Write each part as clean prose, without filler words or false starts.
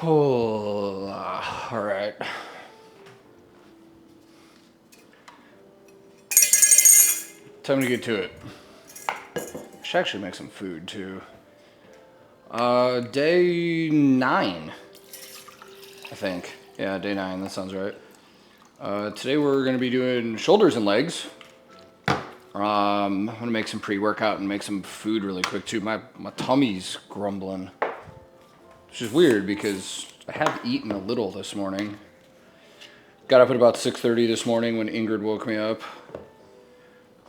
Oh, all right. Time to get to it. I should actually make some food too. Day 9, I think. Yeah, day 9, that sounds right. Today we're gonna be doing shoulders and legs. I'm gonna make some pre-workout and make some food really quick too. My tummy's grumbling, which is weird because I have eaten a little this morning. Got up at about 6:30 this morning when Ingrid woke me up.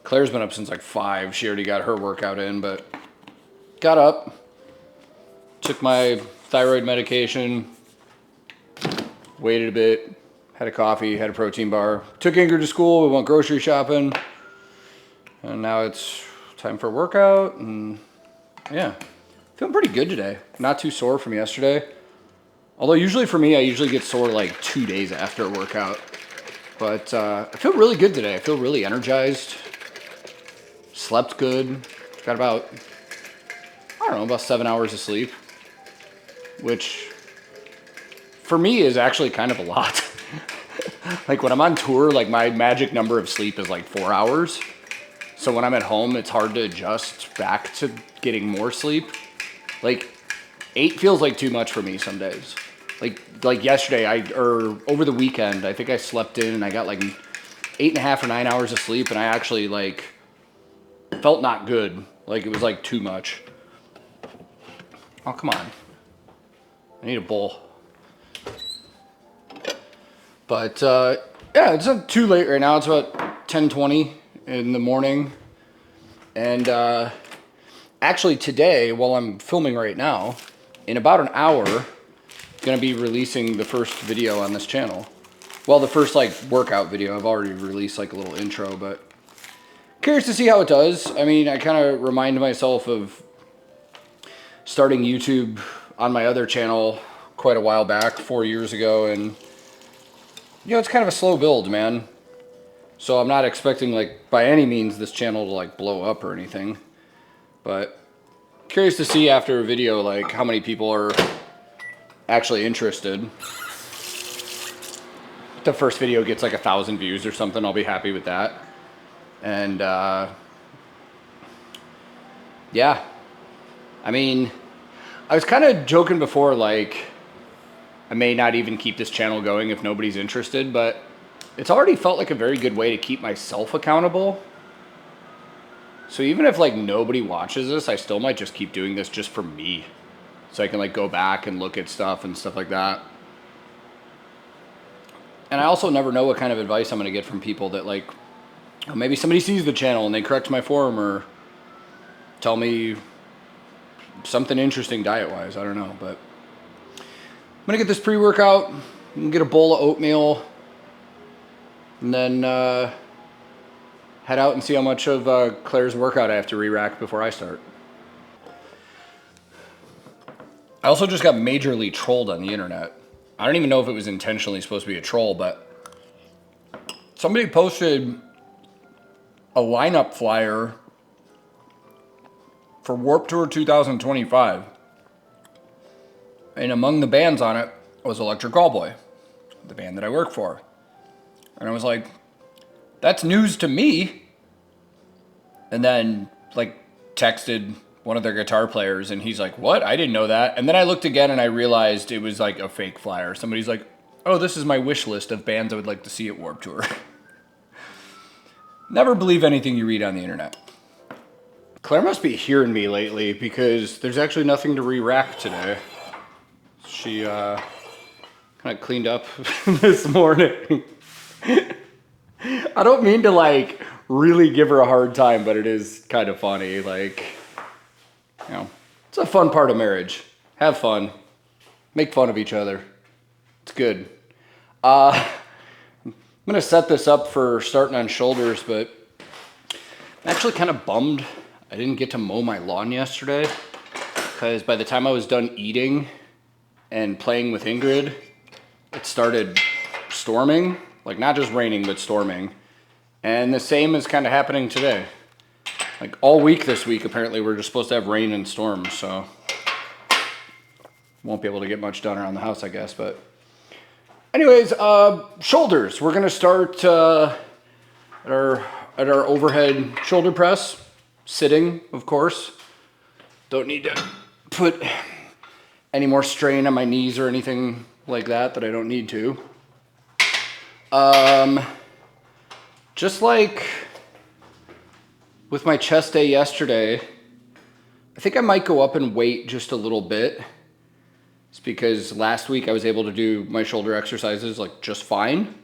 Claire's been up since like 5. She already got her workout in, but got up, took my thyroid medication, waited a bit, had a coffee, had a protein bar, took Ingrid to school, we went grocery shopping, and now it's time for a workout, and yeah, feeling pretty good today. Not too sore from yesterday. Although usually for me, I usually get sore like 2 days after a workout. But I feel really good today. I feel really energized. Slept good. Got about, I don't know, about 7 hours of sleep. Which, for me, is actually kind of a lot. Like when I'm on tour, like my magic number of sleep is like 4 hours. So when I'm at home, it's hard to adjust back to getting more sleep. Like 8 feels like too much for me some days. Like yesterday, or over the weekend, I think I slept in and I got like 8.5 or 9 hours of sleep, and I actually like felt not good. Like it was like too much. Oh, come on. I need a bowl. But yeah, it's not too late right now. It's about 10:20 in the morning. And actually today, while I'm filming right now, in about an hour, I'm gonna be releasing the first video on this channel. Well, the first like workout video. I've already released like a little intro, but curious to see how it does. I mean, I kind of remind myself of starting YouTube on my other channel quite a while back, 4 years ago, and you know, it's kind of a slow build, man. So I'm not expecting like by any means this channel to like blow up or anything, but curious to see after a video like how many people are actually interested. If the first video gets like 1,000 views or something, I'll be happy with that. And yeah, I mean, I was kind of joking before, like I may not even keep this channel going if nobody's interested, but it's already felt like a very good way to keep myself accountable. So even if like nobody watches this, I still might just keep doing this just for me. So I can like go back and look at stuff and stuff like that. And I also never know what kind of advice I'm going to get from people that like, maybe somebody sees the channel and they correct my form or tell me something interesting diet-wise. I don't know, but I'm going to get this pre-workout and get a bowl of oatmeal and then head out and see how much of Claire's workout I have to re-rack before I start. I also just got majorly trolled on the internet. I don't even know if it was intentionally supposed to be a troll, but somebody posted a lineup flyer for Warped Tour 2025. And among the bands on it was Electric Callboy, the band that I work for. And I was like, that's news to me. And then like texted one of their guitar players and he's like, what? I didn't know that. And then I looked again and I realized it was like a fake flyer. Somebody's like, oh, this is my wish list of bands I would like to see at Warped Tour. Never believe anything you read on the internet. Claire must be hearing me lately because there's actually nothing to re-rack today. She kind of cleaned up this morning. I don't mean to like really give her a hard time, but it is kind of funny. Like, you know, it's a fun part of marriage. Have fun. Make fun of each other. It's good. I'm going to set this up for starting on shoulders, but I'm actually kind of bummed I didn't get to mow my lawn yesterday because by the time I was done eating and playing with Ingrid, it started storming. Like not just raining, but storming. And the same is kind of happening today. Like all week this week, apparently we're just supposed to have rain and storms, so won't be able to get much done around the house, I guess. But anyways, shoulders. We're gonna start at our overhead shoulder press, sitting, of course. Don't need to put any more strain on my knees or anything like that I don't need to. Just like with my chest day yesterday, I think I might go up and weight just a little bit. It's because last week I was able to do my shoulder exercises like just fine.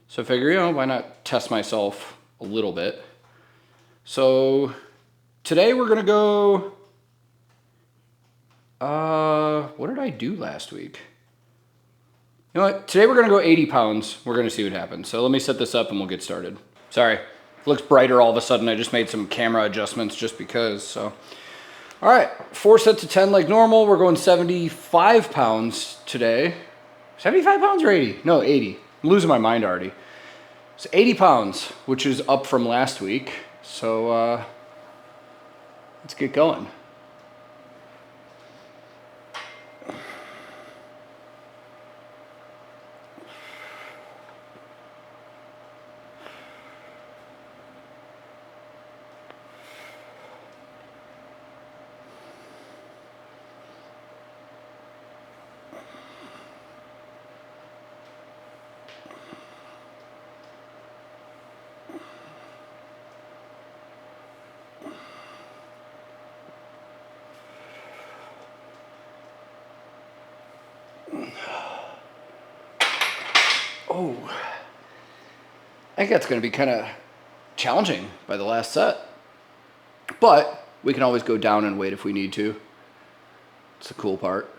So I figure, you know, why not test myself a little bit? So today we're gonna go, what did I do last week? You know what, today we're gonna go 80 pounds. We're gonna see what happens. So let me set this up and we'll get started. Sorry, it looks brighter all of a sudden. I just made some camera adjustments just because, so. All right, 4 sets of 10 like normal. We're going 75 pounds today. 75 pounds or 80? No, 80. I'm losing my mind already. It's 80 pounds, which is up from last week. So let's get going. Oh, I think that's going to be kind of challenging by the last set. But we can always go down and weight if we need to. It's the cool part.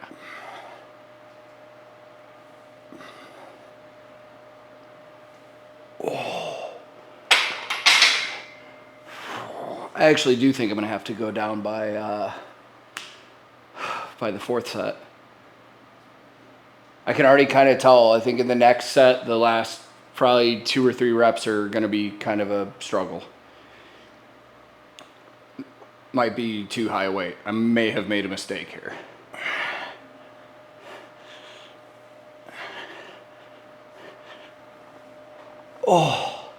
Oh. I actually do think I'm going to have to go down by the 4th set. I can already kind of tell. I think in the next set, the last probably 2 or 3 reps are going to be kind of a struggle. Might be too high a weight. I may have made a mistake here. Oh.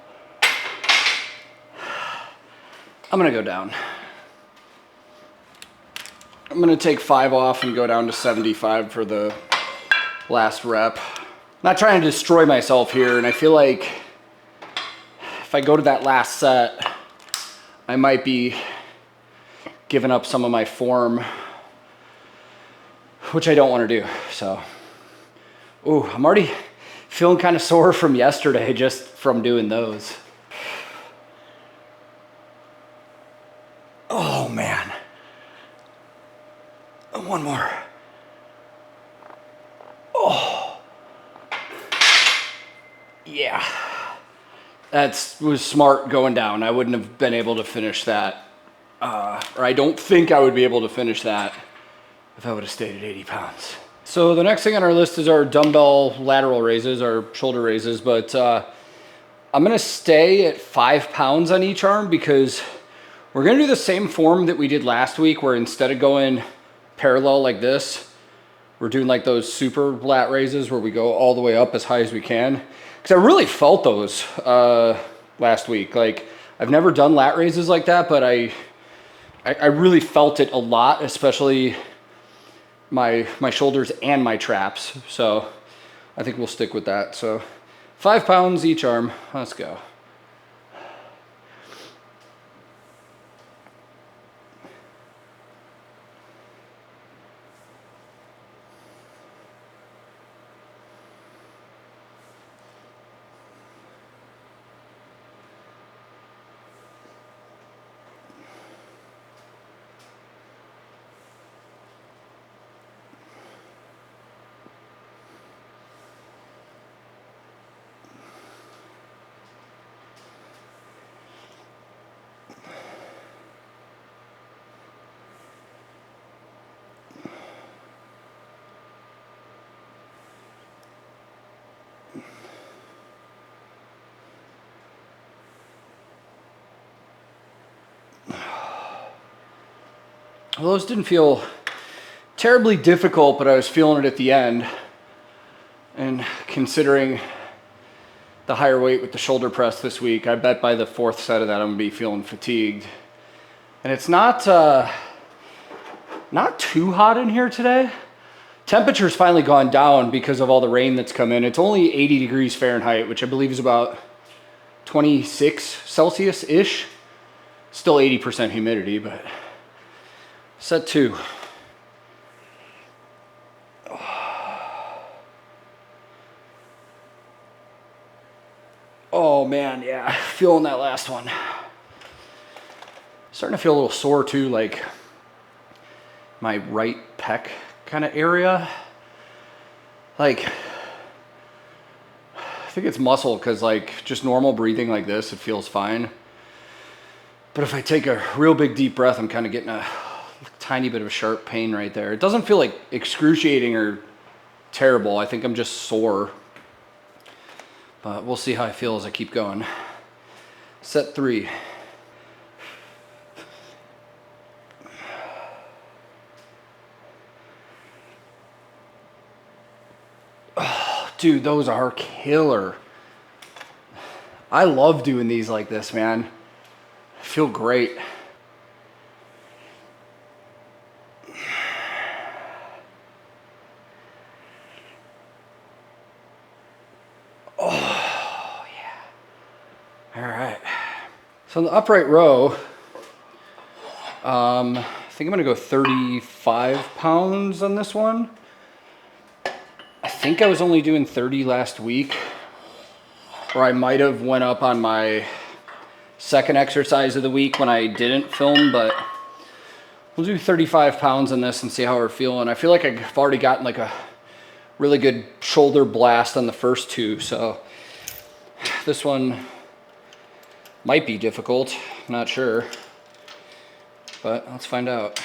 I'm going to go down. I'm going to take 5 off and go down to 75 for the last rep. Not trying to destroy myself here, and I feel like if I go to that last set, I might be giving up some of my form, which I don't want to do. So, ooh, I'm already feeling kind of sore from yesterday just from doing those. Oh man. One more. Oh. Yeah. That was smart going down. I wouldn't have been able to finish that. Or I don't think I would be able to finish that if I would have stayed at 80 pounds. So the next thing on our list is our dumbbell lateral raises, our shoulder raises, but I'm gonna stay at 5 pounds on each arm because we're gonna do the same form that we did last week where instead of going parallel like this, we're doing like those super lat raises where we go all the way up as high as we can. Because I really felt those last week. Like I've never done lat raises like that, but I really felt it a lot, especially my shoulders and my traps. So I think we'll stick with that. So 5 pounds each arm. Let's go. Well, those didn't feel terribly difficult, but I was feeling it at the end. And considering the higher weight with the shoulder press this week, I bet by the 4th set of that I'm gonna be feeling fatigued. And it's not too hot in here today. Temperature's finally gone down because of all the rain that's come in. It's only 80 degrees Fahrenheit, which I believe is about 26 Celsius-ish. Still 80% humidity, but set 2. Oh man, yeah, feeling that last one. Starting to feel a little sore too, like my right pec kind of area. Like, I think it's muscle, because like just normal breathing like this, it feels fine. But if I take a real big deep breath, I'm kind of getting a tiny bit of a sharp pain right there. It doesn't feel like excruciating or terrible. I think I'm just sore. But we'll see how I feel as I keep going. Set 3. Oh, dude, those are killer. I love doing these like this, man. I feel great. Oh, yeah. All right. So in the upright row, I think I'm gonna go 35 pounds on this one. I think I was only doing 30 last week, or I might have went up on my second exercise of the week when I didn't film, but we'll do 35 pounds on this and see how we're feeling. I feel like I've already gotten like a really good shoulder blast on the first 2, so this one might be difficult, not sure, but let's find out.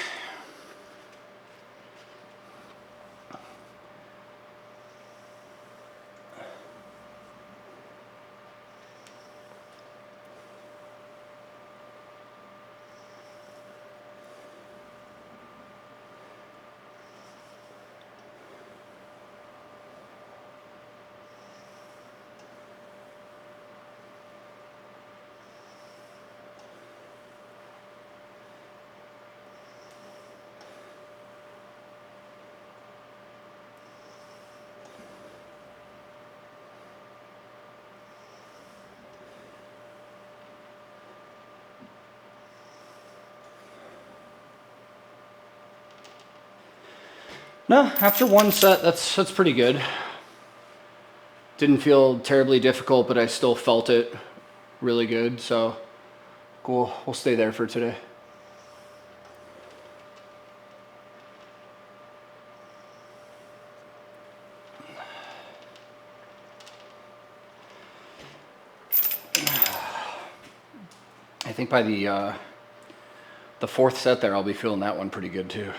No, after one set, that's pretty good. Didn't feel terribly difficult, but I still felt it really good, so cool. We'll stay there for today. I think by the 4th set there, I'll be feeling that one pretty good too.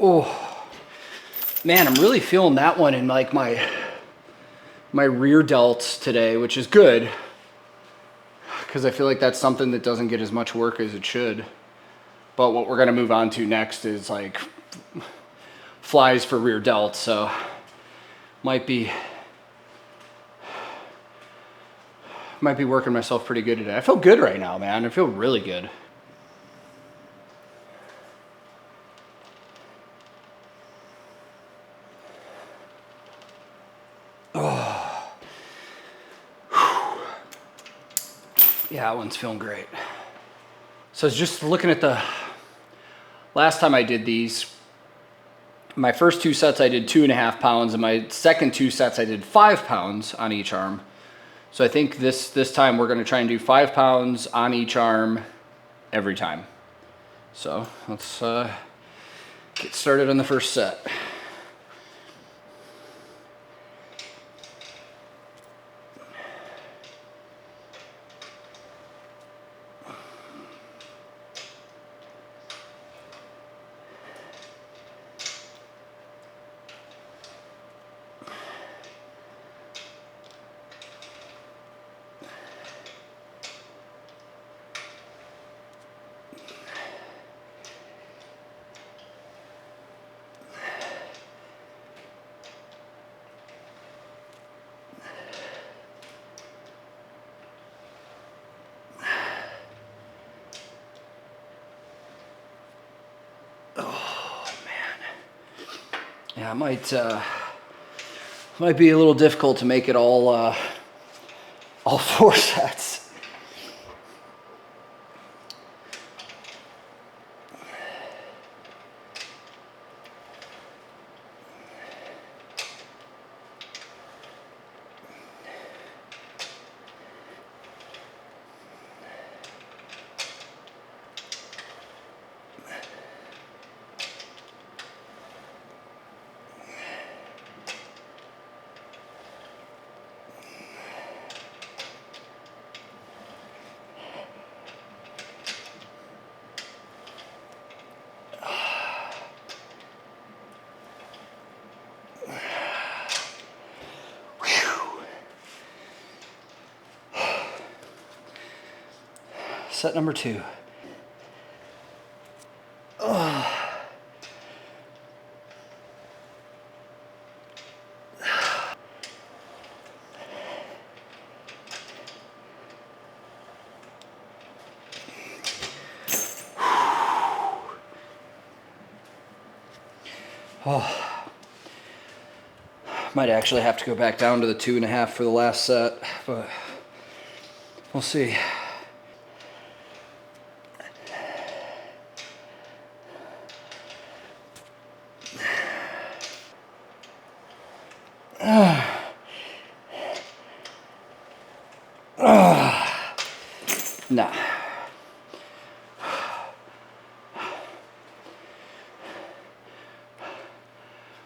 Oh, man, I'm really feeling that one in like my rear delts today, which is good, because I feel like that's something that doesn't get as much work as it should. But what we're gonna move on to next is like flies for rear delts, so might be working myself pretty good today. I feel good right now, man. I feel really good. Oh. Yeah, that one's feeling great. So I was just looking at the last time I did these. My first 2 sets I did 2.5 pounds, and my second 2 sets I did 5 pounds on each arm. So I think this time we're gonna try and do 5 pounds on each arm every time. So let's get started on the first set. Yeah, it might be a little difficult to make it all 4 sets. Set number 2. Oh, might actually have to go back down to the 2.5 for the last set, but we'll see. Nah.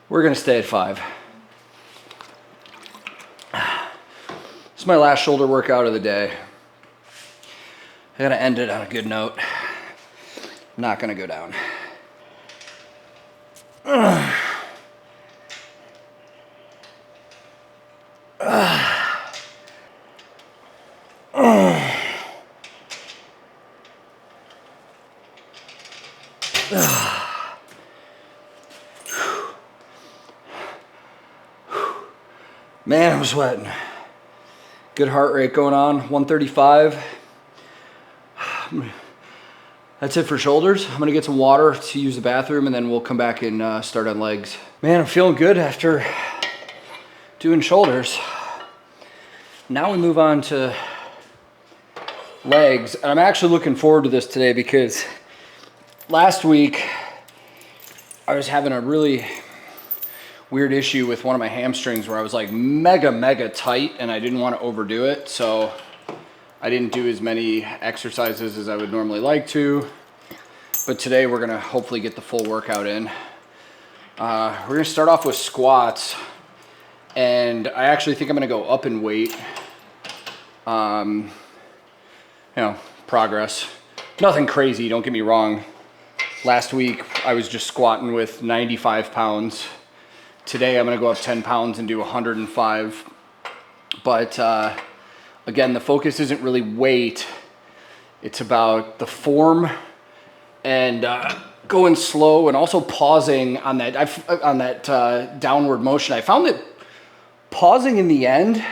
We're gonna stay at 5. This is my last shoulder workout of the day. I gotta end it on a good note. I'm not gonna go down. Man, I'm sweating. Good heart rate going on, 135. That's it for shoulders. I'm gonna get some water to use the bathroom and then we'll come back and start on legs. Man, I'm feeling good after doing shoulders. Now we move on to legs. And I'm actually looking forward to this today because last week I was having a really weird issue with one of my hamstrings where I was like mega tight and I didn't want to overdo it. So I didn't do as many exercises as I would normally like to. But today we're gonna hopefully get the full workout in. We're gonna start off with squats. And I actually think I'm gonna go up in weight. You know, progress. Nothing crazy, don't get me wrong. Last week I was just squatting with 95 pounds. Today I'm gonna go up 10 pounds and do 105. But again, the focus isn't really weight. It's about the form and going slow and also pausing on that downward motion. I found that pausing in the end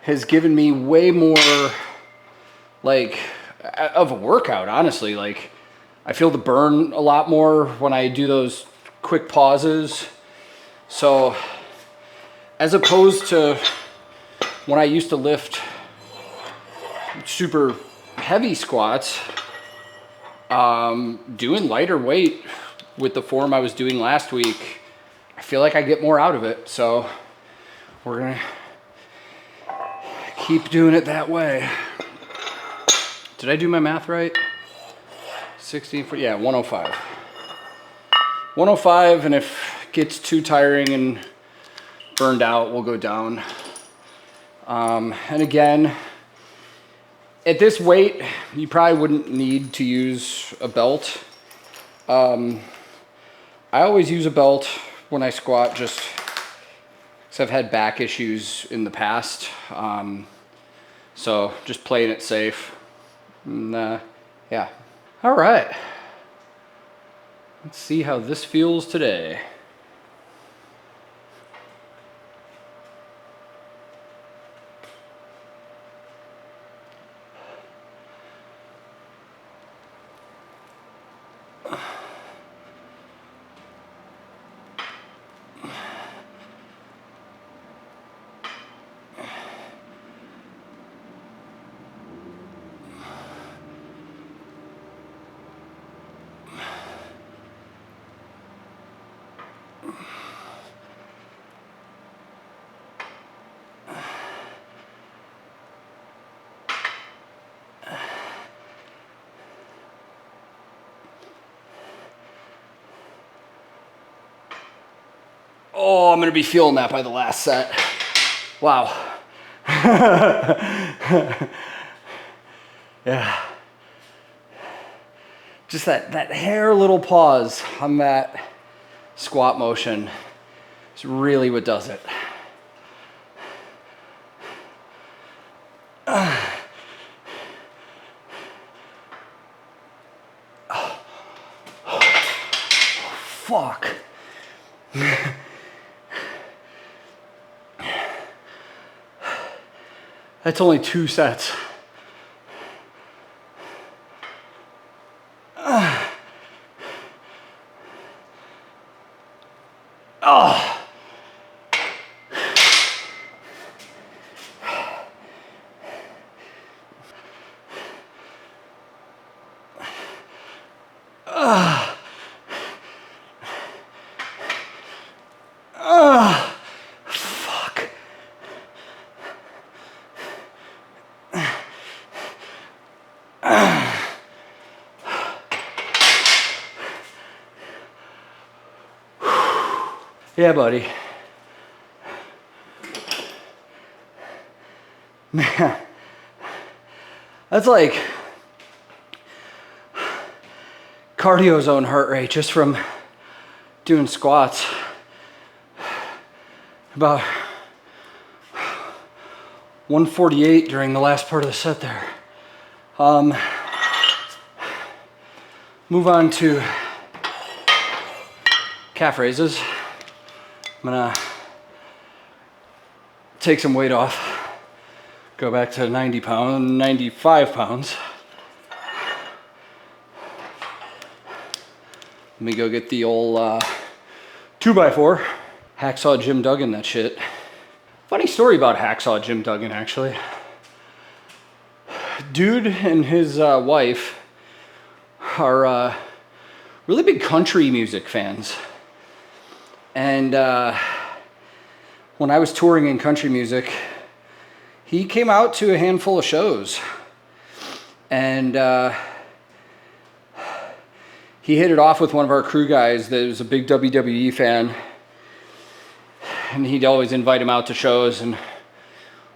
has given me way more like of a workout, honestly. Like I feel the burn a lot more when I do those quick pauses. So as opposed to when I used to lift super heavy squats, doing lighter weight with the form I was doing last week, I feel like I get more out of it. So we're gonna keep doing it that way. Did I do my math right? 16, yeah, 105. 105, and if it gets too tiring and burned out, we'll go down. And again, at this weight, you probably wouldn't need to use a belt. I always use a belt when I squat just because I've had back issues in the past. So just playing it safe. And, yeah. All right. Let's see how this feels today. Oh, I'm gonna be feeling that by the last set. Wow. Yeah. Just that hair little pause on that squat motion is really what does it. Fuck. That's only 2 sets. Oh. Fuck. Yeah, buddy. Man, that's like cardio zone heart rate just from doing squats. About 148 during the last part of the set there. Move on to calf raises. I'm gonna take some weight off, go back to 95 pounds. Let me go get the old 2x4. Hacksaw Jim Duggan, that shit. Funny story about Hacksaw Jim Duggan, actually. Dude and his wife are really big country music fans. And when I was touring in country music, he came out to a handful of shows. And he hit it off with one of our crew guys that was a big WWE fan. And he'd always invite him out to shows. And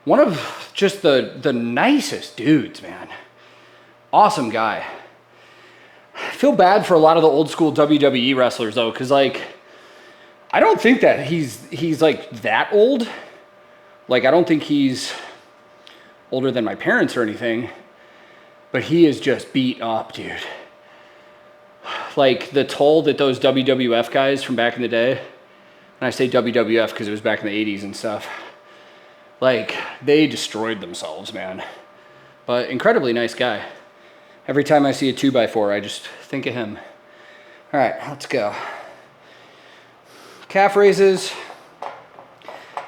one of just the nicest dudes, man. Awesome guy. I feel bad for a lot of the old school WWE wrestlers though, because like, I don't think that he's like that old. Like, I don't think he's older than my parents or anything, but he is just beat up, dude. Like the toll that those WWF guys from back in the day, and I say WWF because it was back in the 80s and stuff, like they destroyed themselves, man. But incredibly nice guy. Every time I see a 2x4, I just think of him. All right, let's go. Calf raises,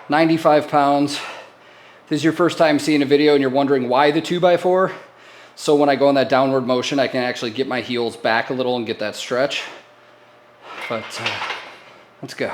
95 pounds. If this is your first time seeing a video and you're wondering why the 2x4, so when I go in that downward motion, I can actually get my heels back a little and get that stretch. But let's go.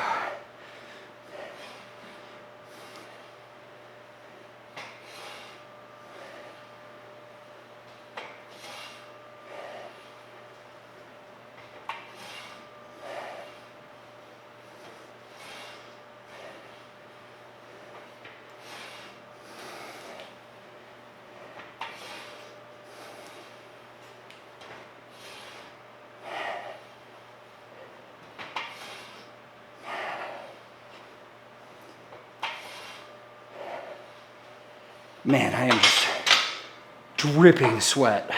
Man, I am just dripping sweat.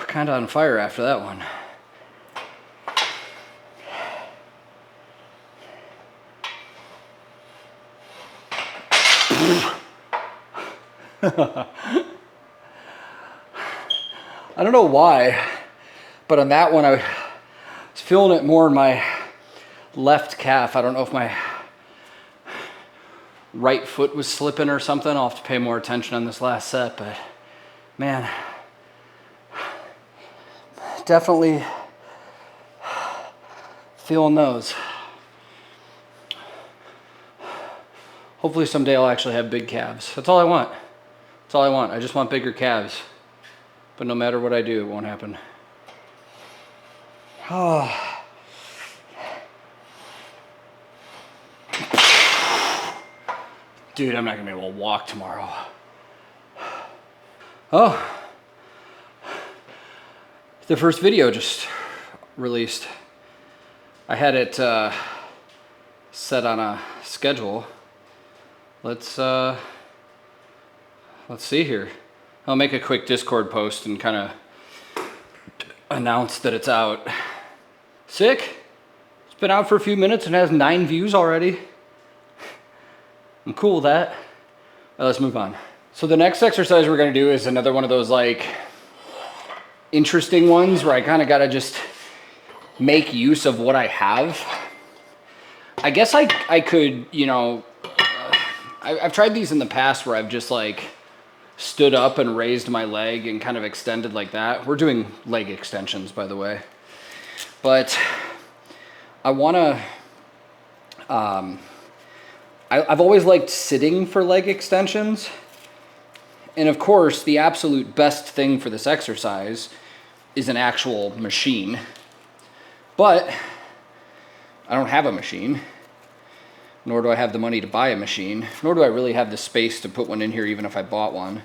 Kind of on fire after that one. I don't know why, but on that one I was feeling it more in my left calf. I don't know if my right foot was slipping or something. I'll have to pay more attention on this last set, but man, definitely feeling those. Hopefully someday I'll actually have big calves. That's all I want. That's all I want. I just want bigger calves. But no matter what I do, it won't happen. Oh. Dude, I'm not gonna be able to walk tomorrow. Oh. The first video just released. I had it set on a schedule. Let's see here. I'll make a quick Discord post and kind of announce that it's out. Sick. It's been out for a few minutes and has 9 views already. I'm cool with that. Let's move on. So the next exercise we're gonna do is another one of those like interesting ones where I kind of gotta just make use of what I have. I guess I could, you know, I've tried these in the past where I've just like stood up and raised my leg and kind of extended like that. We're doing leg extensions, by the way. But I wanna, I've always liked sitting for leg extensions. And of course, the absolute best thing for this exercise is an actual machine. But I don't have a machine, nor do I have the money to buy a machine, nor do I really have the space to put one in here even if I bought one.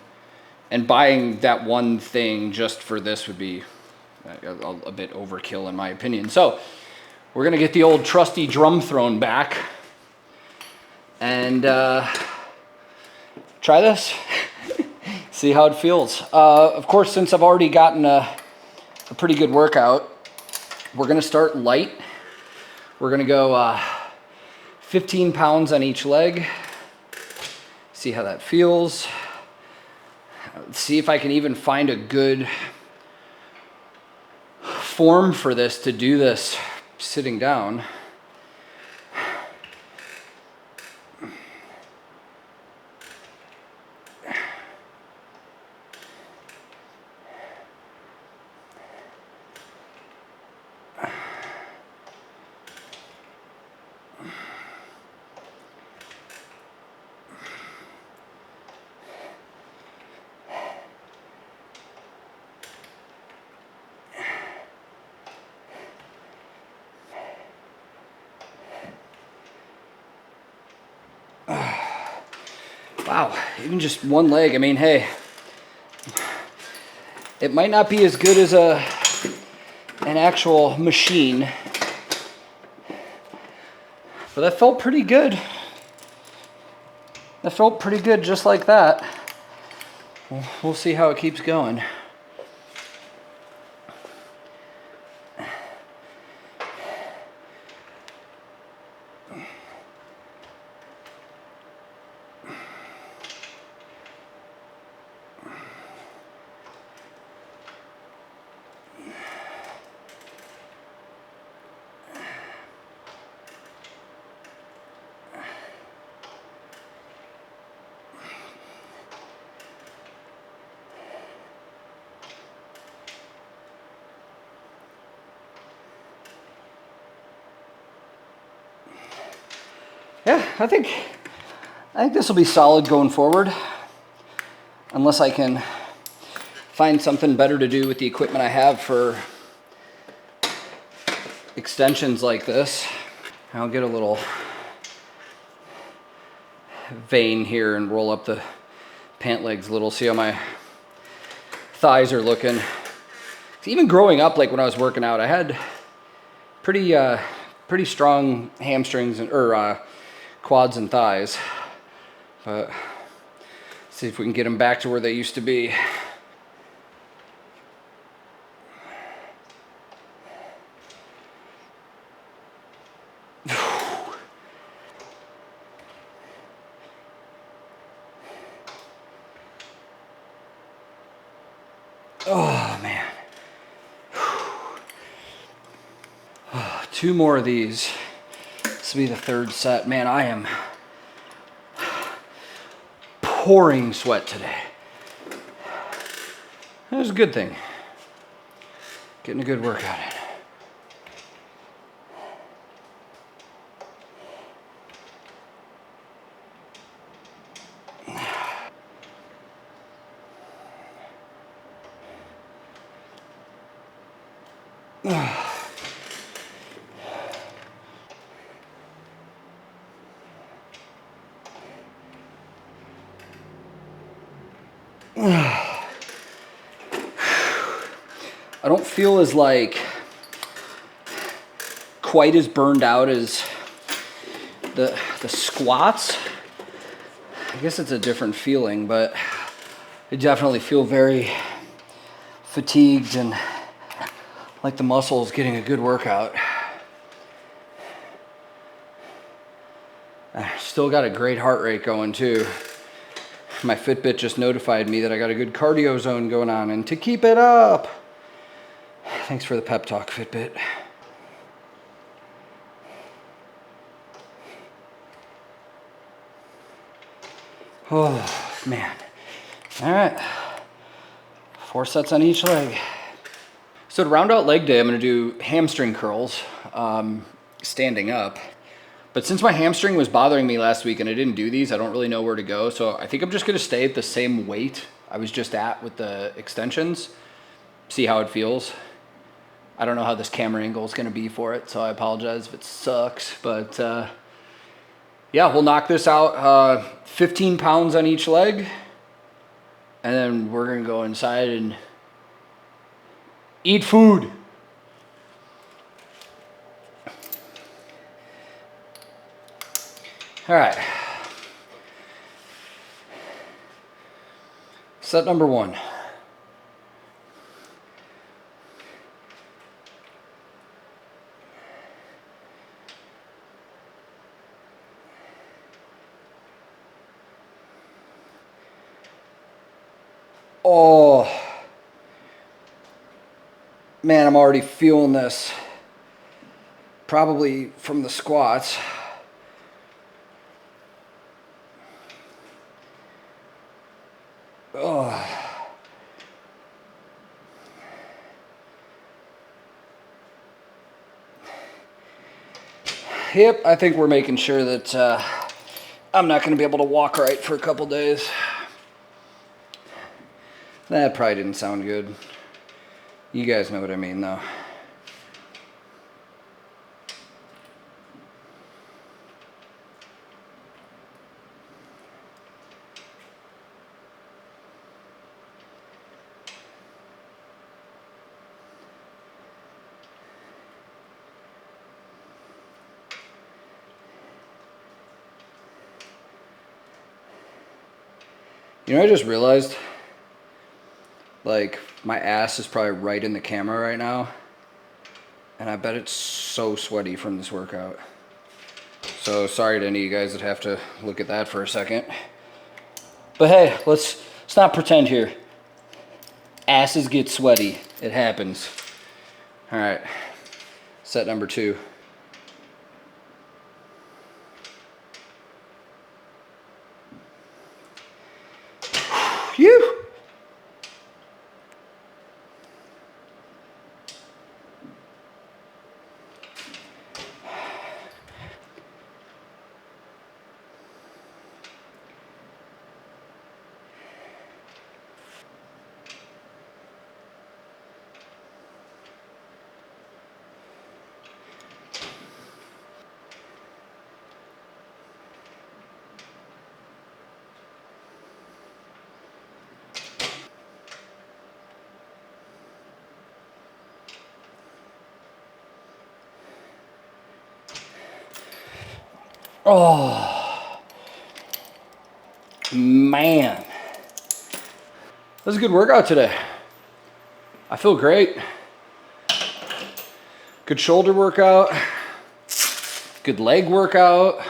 And buying that one thing just for this would be a bit overkill in my opinion. So we're gonna get the old trusty drum throne back and try this. See how it feels. Of course, since I've already gotten a pretty good workout, we're gonna start light. We're gonna go 15 pounds on each leg. See how that feels. See if I can even find a good form for this to do this sitting down. Wow, even just one leg. I mean, hey, it might not be as good as an actual machine, but that felt pretty good. That felt pretty good just like that. We'll see how it keeps going. Yeah, I think this will be solid going forward, unless I can find something better to do with the equipment I have for extensions like this. I'll get a little vein here and roll up the pant legs a little, see how my thighs are looking. Even growing up, like when I was working out, I had pretty strong hamstrings or quads and thighs, but see if we can get them back to where they used to be. Oh man. 2 more of these. This will be the 3rd set. Man, I am pouring sweat today. That was a good thing. Getting a good workout in. I don't feel as like quite as burned out as the squats. I guess it's a different feeling, but I definitely feel very fatigued and like the muscle is getting a good workout. I still got a great heart rate going too. My Fitbit just notified me that I got a good cardio zone going on, and to keep it up. Thanks for the pep talk, Fitbit. Oh, man. All right. 4 sets on each leg. So to round out leg day, I'm going to do hamstring curls, standing up. But since my hamstring was bothering me last week and I didn't do these, I don't really know where to go. So I think I'm just going to stay at the same weight I was just at with the extensions. See how it feels. I don't know how this camera angle is going to be for it, so I apologize if it sucks. But yeah, we'll knock this out. 15 pounds on each leg. And then we're going to go inside and eat food. All right. Set number 1. Oh, man, I'm already feeling this. Probably from the squats. Oh. Yep, I think we're making sure that I'm not going to be able to walk right for a couple days. That probably didn't sound good. You guys know what I mean, though. You know, I just realized, like, my ass is probably right in the camera right now. And I bet it's so sweaty from this workout. So sorry to any of you guys that have to look at that for a second. But hey, let's not pretend here. Asses get sweaty. It happens. All right, set number 2. Phew. Oh, man. That was a good workout today. I feel great. Good shoulder workout. Good leg workout.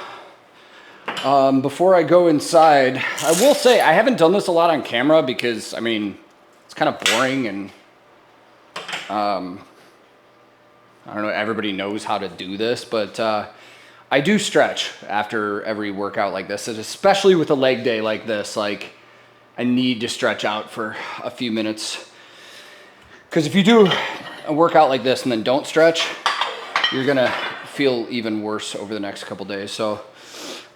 Before I go inside, I will say I haven't done this a lot on camera because, I mean, it's kind of boring and I don't know, everybody knows how to do this, but I do stretch after every workout like this, and especially with a leg day like this. Like, I need to stretch out for a few minutes. Because if you do a workout like this and then don't stretch, you're gonna feel even worse over the next couple days. So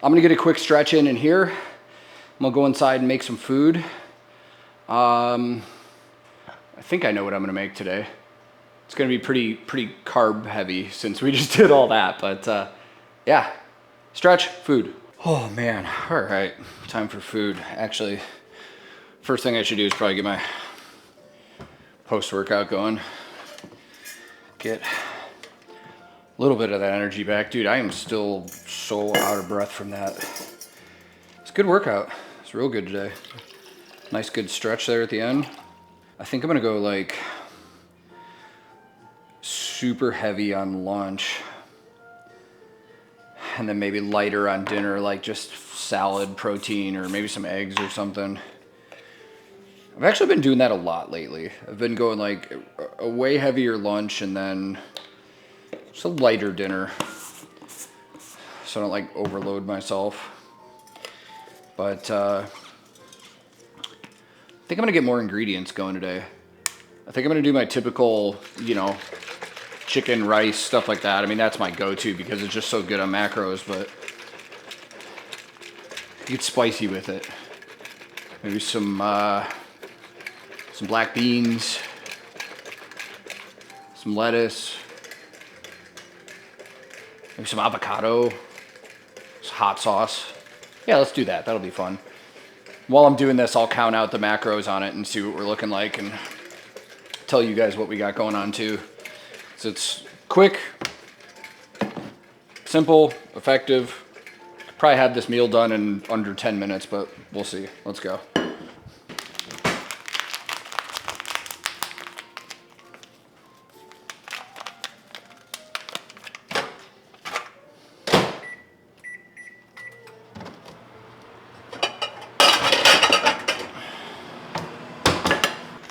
I'm gonna get a quick stretch in here. I'm gonna go inside and make some food. I think I know what I'm gonna make today. it's gonna be pretty carb heavy since we just did all that. But yeah, stretch, food. Oh man, all right, time for food. Actually, first thing I should do is probably get my post-workout going. Get a little bit of that energy back. Dude, I am still so out of breath from that. It's a good workout. It's real good today. Nice good stretch there at the end. I think I'm gonna go like super heavy on lunch and then maybe lighter on dinner, like just salad, protein, or maybe some eggs or something. I've actually been doing that a lot lately. I've been going like a way heavier lunch and then just a lighter dinner, so I don't like overload myself. But I think I'm gonna get more ingredients going today. I think I'm gonna do my typical, you know, chicken, rice, stuff like that. I mean, that's my go-to because it's just so good on macros, but get spicy with it. Maybe some black beans, some lettuce, maybe some avocado, some hot sauce. Yeah, let's do that. That'll be fun. While I'm doing this, I'll count out the macros on it and see what we're looking like and tell you guys what we got going on too. So it's quick, simple, effective. Probably have this meal done in under 10 minutes, but we'll see. Let's go.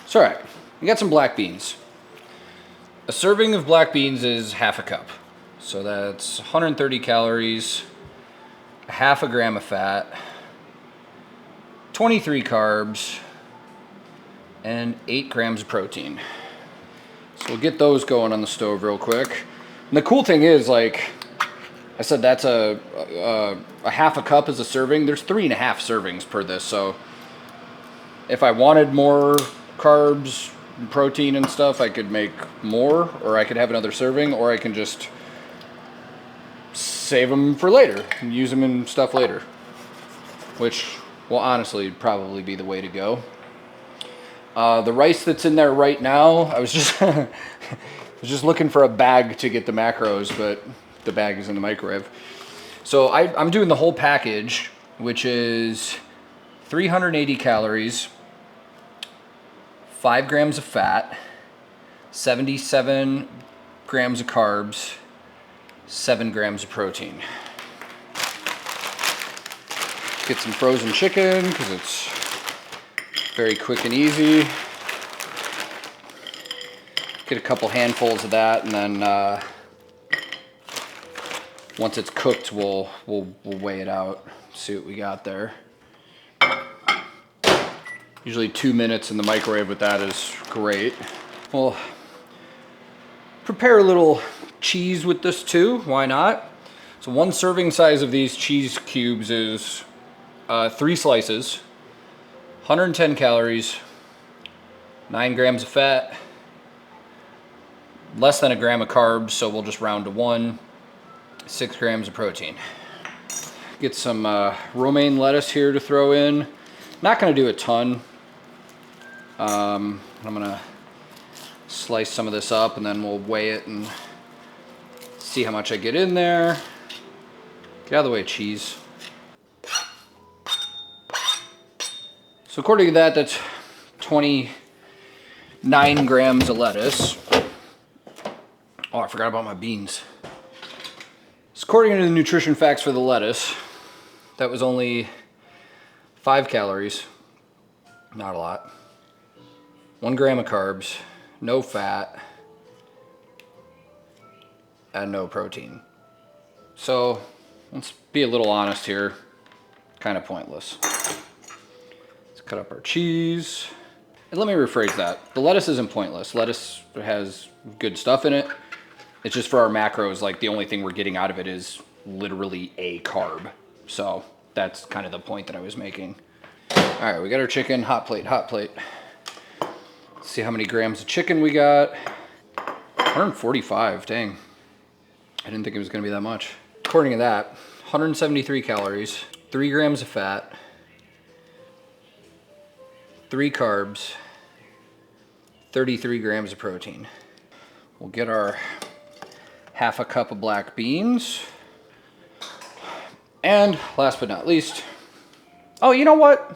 So, all right, we got some black beans. A serving of black beans is half a cup. So that's 130 calories, a half a gram of fat, 23 carbs, and 8 grams of protein. So we'll get those going on the stove real quick. And the cool thing is, like I said, that's a half a cup is a serving. There's 3.5 servings per this. So if I wanted more carbs, protein and stuff, I could make more, or I could have another serving, or I can just save them for later and use them in stuff later, which will honestly probably be the way to go. The rice that's in there right now, I was just I was just looking for a bag to get the macros, but the bag is in the microwave. So I'm doing the whole package, which is 380 calories, 5 grams of fat, 77 grams of carbs, 7 grams of protein. Get some frozen chicken because it's very quick and easy. Get a couple handfuls of that, and then once it's cooked, we'll weigh it out, see what we got there. Usually 2 minutes in the microwave with that is great. We'll prepare a little cheese with this too, why not? So 1 serving size of these cheese cubes is 3 slices, 110 calories, 9 grams of fat, less than a gram of carbs, so we'll just round to 1, 6 grams of protein. Get some romaine lettuce here to throw in. Not gonna do a ton. I'm gonna slice some of this up and then we'll weigh it and see how much I get in there. Get out of the way, cheese. So according to that, that's 29 grams of lettuce. Oh, I forgot about my beans. So according to the nutrition facts for the lettuce, that was only 5 calories, not a lot. 1 gram of carbs, no fat, and no protein. So let's be a little honest here, kind of pointless. Let's cut up our cheese. And let me rephrase that. The lettuce isn't pointless. Lettuce has good stuff in it. It's just for our macros, like the only thing we're getting out of it is literally a carb. So that's kind of the point that I was making. All right, we got our chicken, hot plate, hot plate. Let's see how many grams of chicken we got. 145, dang. I didn't think it was gonna be that much. According to that, 173 calories, 3 grams of fat, 3 carbs, 33 grams of protein. We'll get our half a cup of black beans. And last but not least, oh, you know what?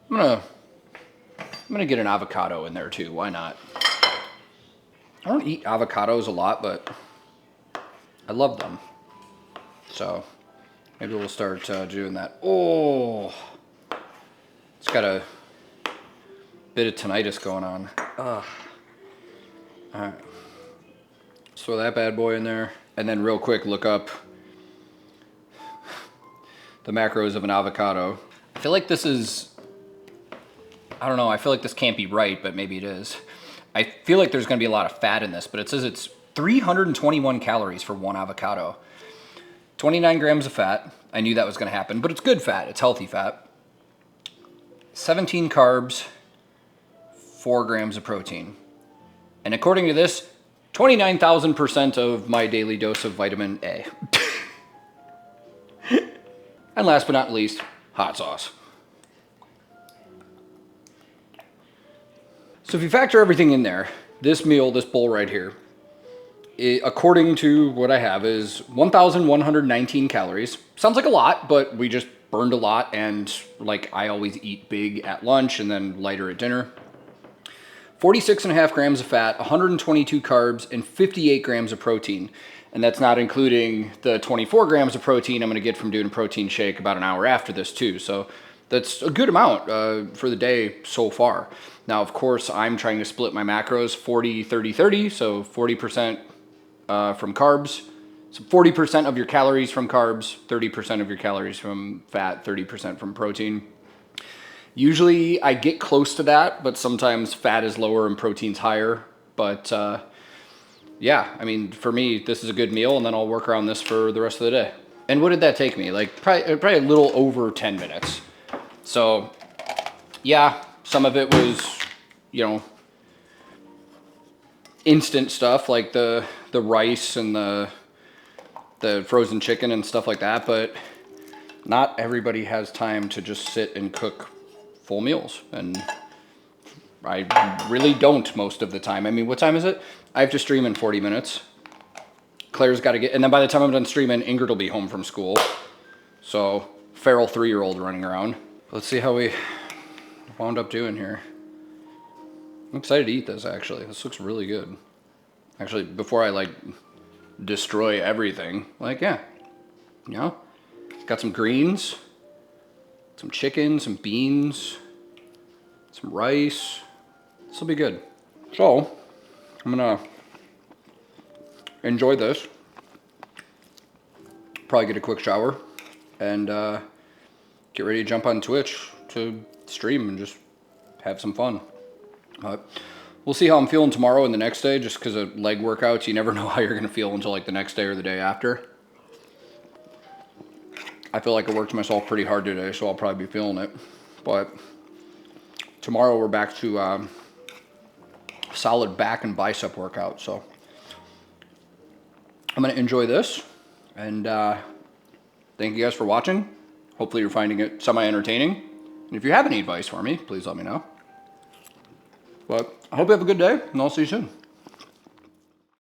I'm gonna get an avocado in there too, why not? I don't eat avocados a lot, but I love them. So maybe we'll start doing that. Oh, it's got a bit of tinnitus going on. Ugh. All right, let's throw that bad boy in there. And then real quick, look up the macros of an avocado. I feel like this is, I don't know, I feel like this can't be right, but maybe it is. I feel like there's gonna be a lot of fat in this, but it says it's 321 calories for one avocado. 29 grams of fat. I knew that was gonna happen, but it's good fat, it's healthy fat. 17 carbs, 4 grams of protein. And according to this, 29,000% of my daily dose of vitamin A. And last but not least, hot sauce. So if you factor everything in there, this meal, this bowl right here, according to what I have, is 1,119 calories. Sounds like a lot, but we just burned a lot, and like I always eat big at lunch and then lighter at dinner. 46.5 grams of fat, 122 carbs, and 58 grams of protein. And that's not including the 24 grams of protein I'm gonna get from doing a protein shake about an hour after this too. So that's a good amount for the day so far. Now, of course, I'm trying to split my macros 40, 30, 30. So 40% from carbs. So 40% of your calories from carbs, 30% of your calories from fat, 30% from protein. Usually I get close to that, but sometimes fat is lower and protein's higher. But yeah, I mean, for me, this is a good meal, and then I'll work around this for the rest of the day. And what did that take me? Like probably a little over 10 minutes. So yeah, some of it was, you know, instant stuff like the rice and the frozen chicken and stuff like that, but not everybody has time to just sit and cook full meals, and I really don't most of the time. I mean, what time is it? I have to stream in 40 minutes. Claire's got to get, and then by the time I'm done streaming, Ingrid will be home from school. So, feral 3-year-old running around. Let's see how we wound up doing here. I'm excited to eat this, actually. This looks really good. Actually, before I, like, destroy everything, like, yeah, you know, got some greens, some chicken, some beans, some rice. This will be good. So, I'm gonna enjoy this. Probably get a quick shower and get ready to jump on Twitch to stream and just have some fun. We'll see how I'm feeling tomorrow and the next day, just because of leg workouts. You never know how you're gonna feel until like the next day or the day after. I feel like I worked myself pretty hard today, so I'll probably be feeling it. But tomorrow we're back to solid back and bicep workout. So I'm gonna enjoy this, and thank you guys for watching. Hopefully you're finding it semi-entertaining. And if you have any advice for me, please let me know. But I hope you have a good day, and I'll see you soon.